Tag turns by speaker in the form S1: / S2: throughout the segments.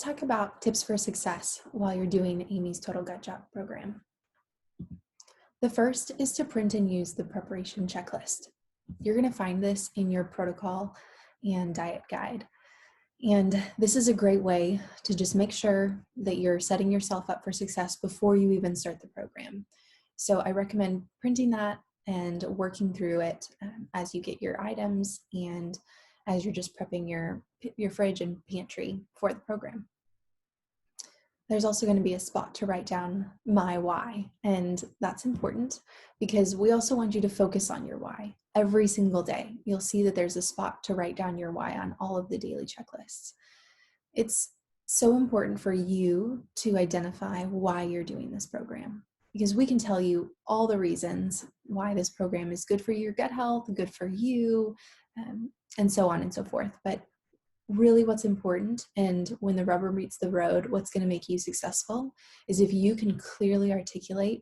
S1: let's talk about tips for success while you're doing Amy's Total Gut Job program. The first is to print and use the preparation checklist. You're going to find this in your protocol and diet guide. And this is a great way to just make sure that you're setting yourself up for success before you even start the program. So I recommend printing that and working through it as you get your items and as you're just prepping your fridge and pantry for the program. There's also going to be a spot to write down my why, and that's important because we also want you to focus on your why every single day. You'll see that there's a spot to write down your why on all of the daily checklists. It's so important for you to identify why you're doing this program, because we can tell you all the reasons why this program is good for your gut health, good for you, and so on and so forth. But really what's important, and when the rubber meets the road, what's going to make you successful is if you can clearly articulate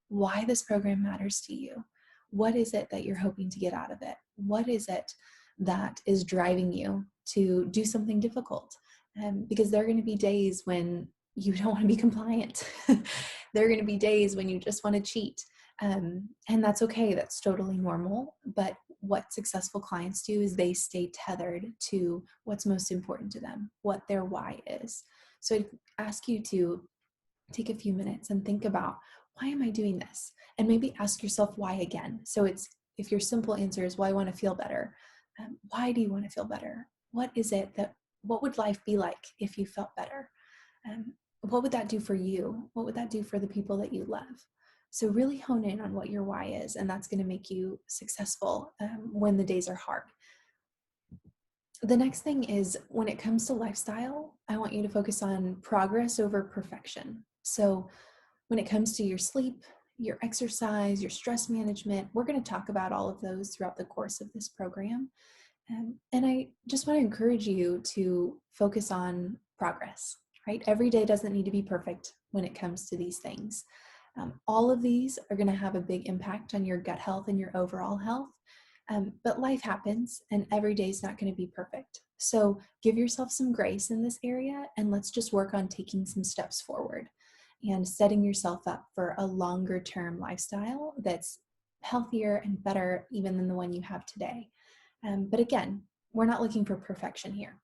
S1: why this program matters to you. What is it that you're hoping to get out of it? What is it that is driving you to do something difficult? Because there are going to be days when you don't want to be compliant. There are going to be days when you just want to cheat. And that's okay. That's totally normal. But what successful clients do is they stay tethered to what's most important to them, what their why is. So I'd ask you to take a few minutes and think about, why am I doing this? And maybe ask yourself why again. So if your simple answer is, well, I want to feel better. Why do you want to feel better? What would life be like if you felt better? What would that do for you? What would that do for the people that you love? So really hone in on what your why is, and that's going to make you successful when the days are hard. The next thing is, when it comes to lifestyle, I want you to focus on progress over perfection. So when it comes to your sleep, your exercise, your stress management, we're going to talk about all of those throughout the course of this program. And I just want to encourage you to focus on progress, right? Every day doesn't need to be perfect when it comes to these things. All of these are going to have a big impact on your gut health and your overall health. But life happens, and every day is not going to be perfect. So give yourself some grace in this area, and let's just work on taking some steps forward and setting yourself up for a longer term lifestyle that's healthier and better even than the one you have today. But again, we're not looking for perfection here.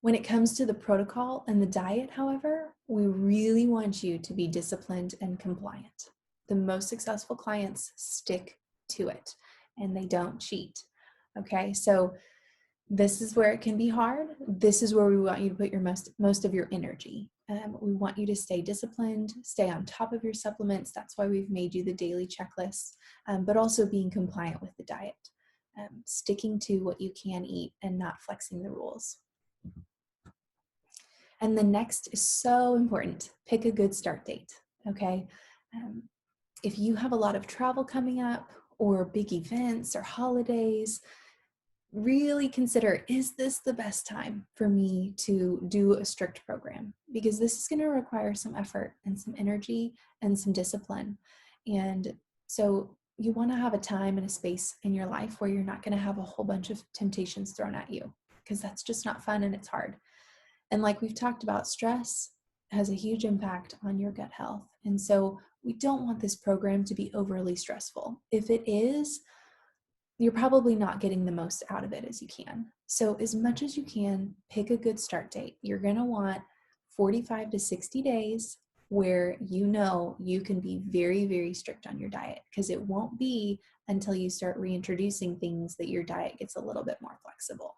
S1: When it comes to the protocol and the diet, however, we really want you to be disciplined and compliant. The most successful clients stick to it and they don't cheat. Okay, so this is where it can be hard. This is where we want you to put your most of your energy. We want you to stay disciplined, stay on top of your supplements. That's why we've made you the daily checklists, but also being compliant with the diet, sticking to what you can eat and not flexing the rules. And the next is so important. Pick a good start date, okay? If you have a lot of travel coming up or big events or holidays, really consider, is this the best time for me to do a strict program? Because this is going to require some effort and some energy and some discipline. And so you want to have a time and a space in your life where you're not going to have a whole bunch of temptations thrown at you, because that's just not fun and it's hard. And like we've talked about, stress has a huge impact on your gut health. And so we don't want this program to be overly stressful. If it is, you're probably not getting the most out of it as you can. So as much as you can, pick a good start date. You're going to want 45 to 60 days where you know you can be very, very strict on your diet, because it won't be until you start reintroducing things that your diet gets a little bit more flexible.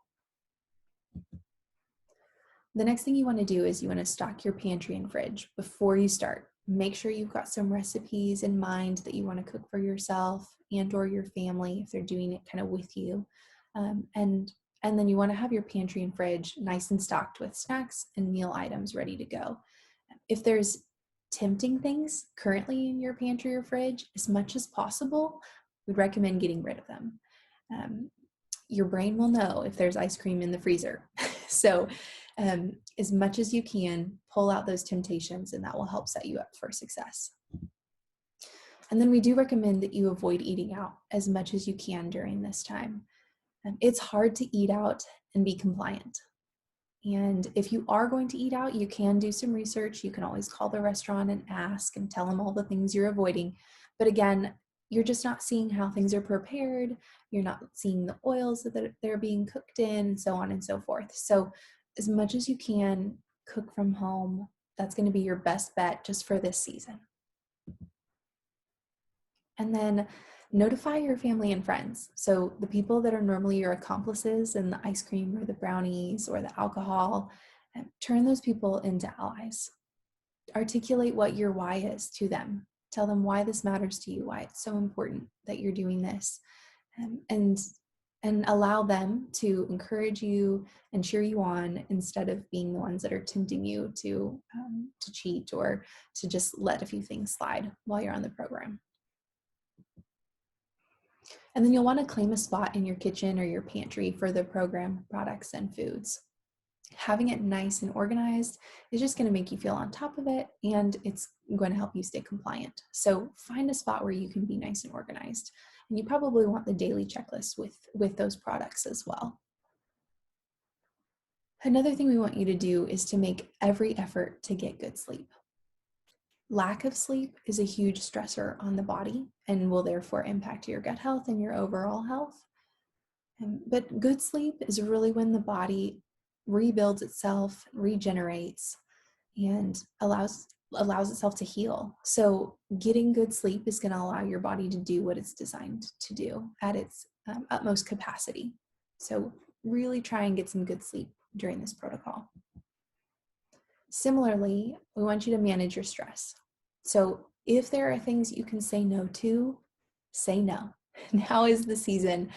S1: The next thing you want to do is you want to stock your pantry and fridge before you start. Make sure you've got some recipes in mind that you want to cook for yourself and or your family if they're doing it kind of with you. And then you want to have your pantry and fridge nice and stocked with snacks and meal items ready to go. If there's tempting things currently in your pantry or fridge, as much as possible, we'd recommend getting rid of them. Your brain will know if there's ice cream in the freezer. So as much as you can, pull out those temptations, and that will help set you up for success. And then we do recommend that you avoid eating out as much as you can during this time. It's hard to eat out and be compliant. And if you are going to eat out, you can do some research. You can always call the restaurant and ask and tell them all the things you're avoiding. But again, you're just not seeing how things are prepared. You're not seeing the oils that they're being cooked in, so on and so forth. So as much as you can, cook from home. That's going to be your best bet just for this season. And then notify your family and friends. So the people that are normally your accomplices in the ice cream or the brownies or the alcohol, turn those people into allies. Articulate what your why is to them. Tell them why this matters to you, why it's so important that you're doing this, and allow them to encourage you and cheer you on instead of being the ones that are tempting you to cheat or to just let a few things slide while you're on the program. And then you'll want to claim a spot in your kitchen or your pantry for the program products and foods. Having it nice and organized is just going to make you feel on top of it, and it's going to help you stay compliant. So find a spot where you can be nice and organized. And you probably want the daily checklist with those products as well. Another thing we want you to do is to make every effort to get good sleep. Lack of sleep is a huge stressor on the body and will therefore impact your gut health and your overall health. But good sleep is really when the body rebuilds itself, regenerates, and allows itself to heal. So getting good sleep is going to allow your body to do what it's designed to do at its utmost capacity. So really try and get some good sleep during this protocol. Similarly, we want you to manage your stress. So if there are things you can say no to, say no. Now is the season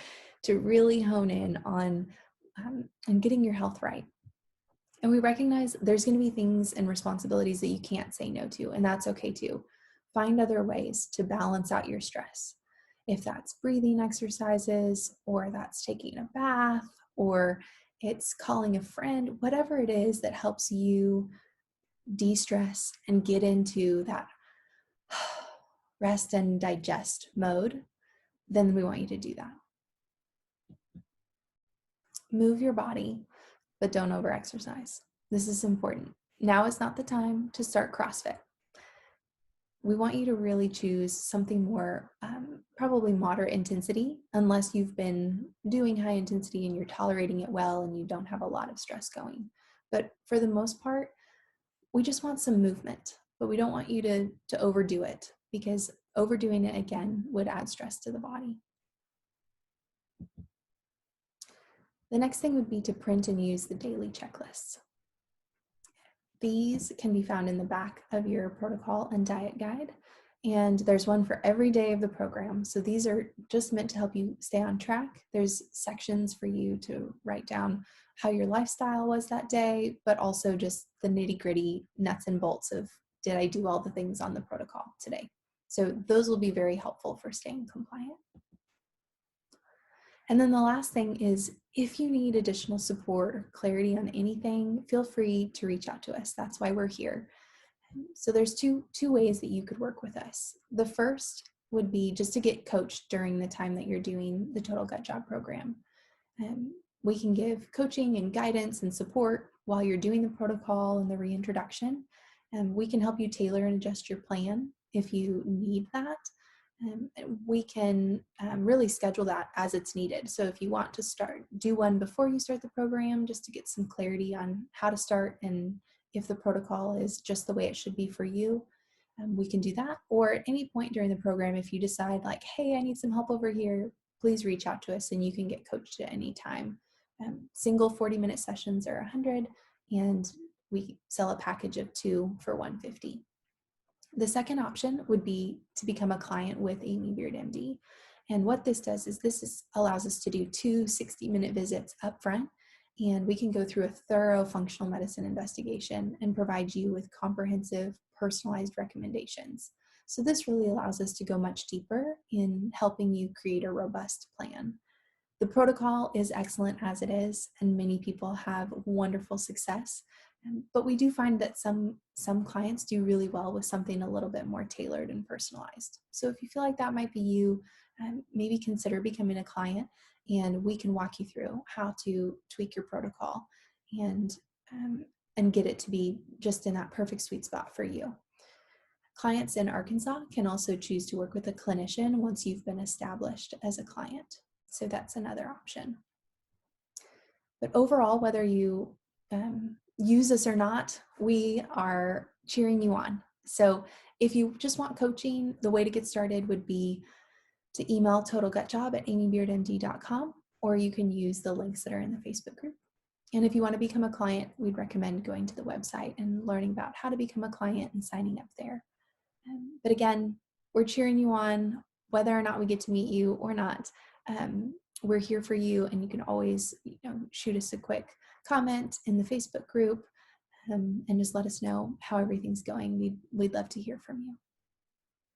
S1: to really hone in on getting your health right. And we recognize there's going to be things and responsibilities that you can't say no to, and that's okay too. Find other ways to balance out your stress. If that's breathing exercises, or that's taking a bath, or it's calling a friend, whatever it is that helps you de-stress and get into that rest and digest mode, then we want you to do that. Move your body, but don't over-exercise. This is important. Now is not the time to start CrossFit. We want you to really choose something more, probably moderate intensity, unless you've been doing high intensity and you're tolerating it well and you don't have a lot of stress going. But for the most part, we just want some movement, but we don't want you to overdo it, because overdoing it again would add stress to the body. The next thing would be to print and use the daily checklists. These can be found in the back of your protocol and diet guide, and there's one for every day of the program. So these are just meant to help you stay on track. There's sections for you to write down how your lifestyle was that day, but also just the nitty-gritty nuts and bolts of, did I do all the things on the protocol today? So those will be very helpful for staying compliant. And then the last thing is, if you need additional support or clarity on anything, feel free to reach out to us. That's why we're here. So there's two ways that you could work with us. The first would be just to get coached during the time that you're doing the Total Gut Job program. We can give coaching and guidance and support while you're doing the protocol and the reintroduction. And we can help you tailor and adjust your plan if you need that. We can really schedule that as it's needed. So if you want to do one before you start the program, just to get some clarity on how to start and if the protocol is just the way it should be for you, we can do that. Or at any point during the program, if you decide like, hey, I need some help over here, please reach out to us and you can get coached at any time. Single 40-minute sessions are $100, and we sell a package of 2 for $150. The second option would be to become a client with Amy Beard MD. And what this does is allows us to do 2 60-minute visits up front, and we can go through a thorough functional medicine investigation and provide you with comprehensive, personalized recommendations. So this really allows us to go much deeper in helping you create a robust plan. The protocol is excellent as it is, and many people have wonderful success. But we do find that some clients do really well with something a little bit more tailored and personalized. So if you feel like that might be you, maybe consider becoming a client, and we can walk you through how to tweak your protocol and and get it to be just in that perfect sweet spot for you. Clients in Arkansas can also choose to work with a clinician once you've been established as a client. So that's another option. But overall, whether you use this or not, we are cheering you on. So if you just want coaching, the way to get started would be to email totalgutjob@amybeardmd.com, or you can use the links that are in the Facebook group. And if you want to become a client, we'd recommend going to the website and learning about how to become a client and signing up there. But again, we're cheering you on whether or not we get to meet you or not. We're here for you, and you can always shoot us a quick comment in the Facebook group and just let us know how everything's going. We'd love to hear from you.